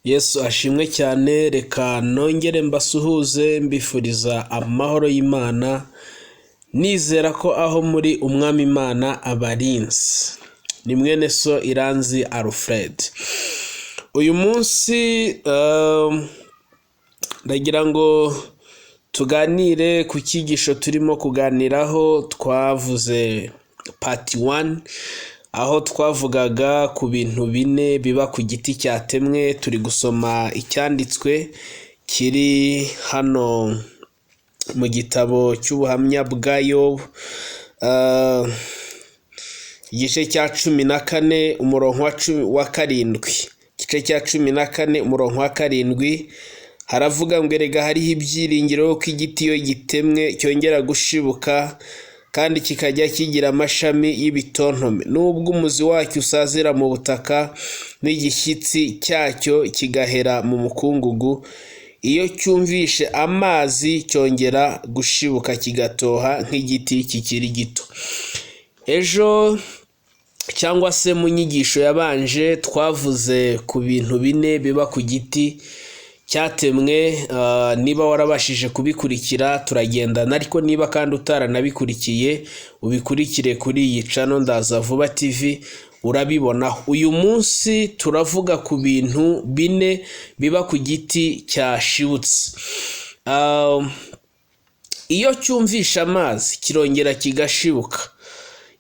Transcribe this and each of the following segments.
Yesu ashimwe cyane. Reka nongere mbasuhuze mbifuriza amahoro y'Imana, nizera ko aho muri umwami Imana abarinzi. Ni mwene so Iranzi Alfred. Uyu munsi ndagira ngo tuganire ku cyigisho turimo kuganiraho. Twavuze part 1 aho twavugaga ku bintu bine biba ku giti cyatemwe. Turi gusoma icyanditswe kiri hano mu gitabo cy'ubuhamya bwa Yobu, igice cya 14 umurongo wa 7. Igice cya 14 umurongo wa 7 haravuga ngo erega hariho ibyiringiro ko igiti iyo gitemwe cyongera gushibuka kandi kikajya kigira amashami y'ibitontome, nubwo umuzi wacyo usazira mu butaka n'igishyitsi cyacyo kigahera mu mukungugu. Iyo cyumvishe amazi cyongera gushibuka kigatoha nk'igiti kikiri gito. Ejo cyangwa se mu nyigisho yabanje twavuze ku bintu bine biba ku giti cyatemwe. Niba warabashije kubikurikira turagendana, ariko niba kandi utaranabikurikiye ubikurikire kuri iyi channel Ndaza Vuba TV urabibonaho. Uyu munsi turavuga ku bintu bine biba ku giti cyashibutse. Iyo cyumvisha amazi kirongera kigashibuka.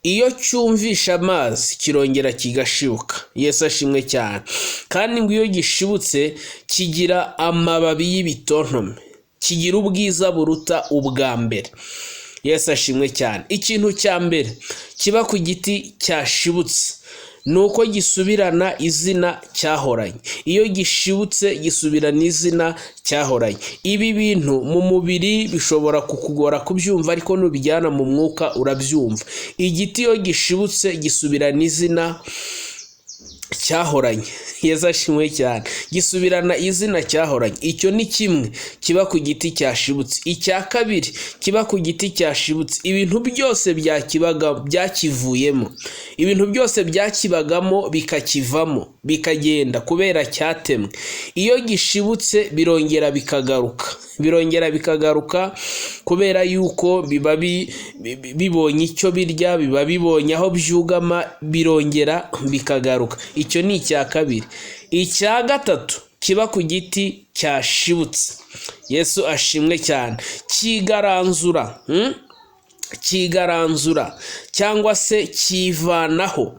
Iyo cyumvisha amazi kirongera kigashibuka. Yesu ashimwe cyane. Kandi ngo iyo gishibutse kigira amababi y'ibitontome, kigira ubwiza buruta ubwa mbere. Yesu ashimwe cyane. Ikintu cya mbere kiba ku giti cyashibutse nuko gisubirana izina cyahoranye. Iyo gishibutse gisubirana izina cyahoranye. Ibi bintu mu mubiri bishobora kukugora kubyumva, ariko nubijyana mu mwuka urabyumva. Igiti iyo gishibutse gisubirana izina cyahoranye. Yesu ashimwe cyane. Gisubirana izina cyahoranye. Icyo ni kimwe kiba ku giti cyashibutse. Icya kabiri kiba ku giti cyashibutse, ibintu byose byakivuyemo, ibintu byose byakibagamo bikakivamo bikagenda kubera cyatemwe. Iyo gishibutse birongera bikagaruka kubera yuko biba bibonye icyo birya, biba bibonye aho byugama, birongera bikagaruka. Icyo ni icya kabiri. Icya gatatu kiba ku giti cyashibutse. Yesu ashimwe cyane. Kigaranzura cyangwa se kivanaho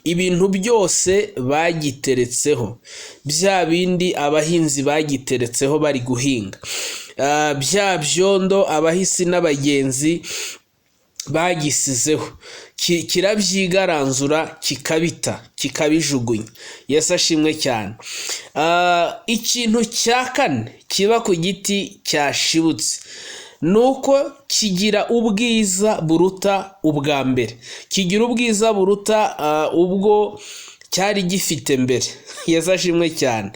ibintu byose bagiteretseho, bya bindi abahinzi bagiteretseho bari guhinga, bya byondo abahisi n'abagenzi bagisizeho, kirabyigaranzura kikabijugunya. Yesu ashimwe cyane. Ikintu cya kane kiba ku giti cyashibutse nuko kigira ubwiza buruta ubwa mbere. Kigira ubwiza buruta ubwo cyari gifite mbere. Yesu ashimwe cyane.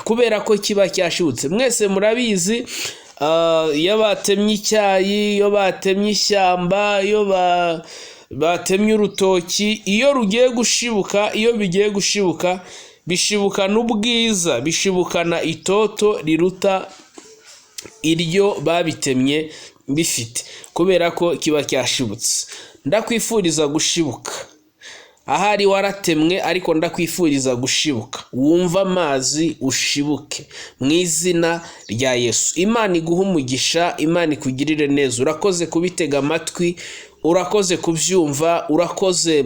Kubera ko kiba cyashibutse. Mwese murabizi, iyo batemye icyayi, iyo batemye ishyamba, iyo batemye urutoki, iyo bigiye gushibuka bishibukana ubwiza, bishibukana itoto riruta iryo babitemye bifite, kubera ko kiba cyashibutse. Ndakwifuriza gushibuka. Ahari waratemwe, ariko ndakwifuriza gushibuka. Wumva amazi ushibuke mu izina rya Yesu. Imana iguha umugisha, Imana ikugirire neza. Urakoze kubitega amatwi, urakoze kubyumva, urakoze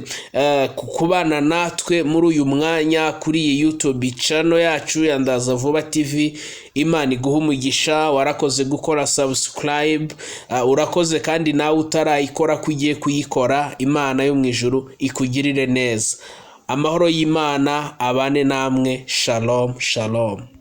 kubana natwe muri uyu mwanya kuri iyi YouTube channel yacu ya Ndaza Vuba TV. Imana iguha umugisha. Warakoze gukora subscribe, urakoze kandi nawe utarayikora kugiye kuyikora. Imana yo mu ijuru ikugirire neza. Amahoro y'Imana abane namwe. Shalom shalom.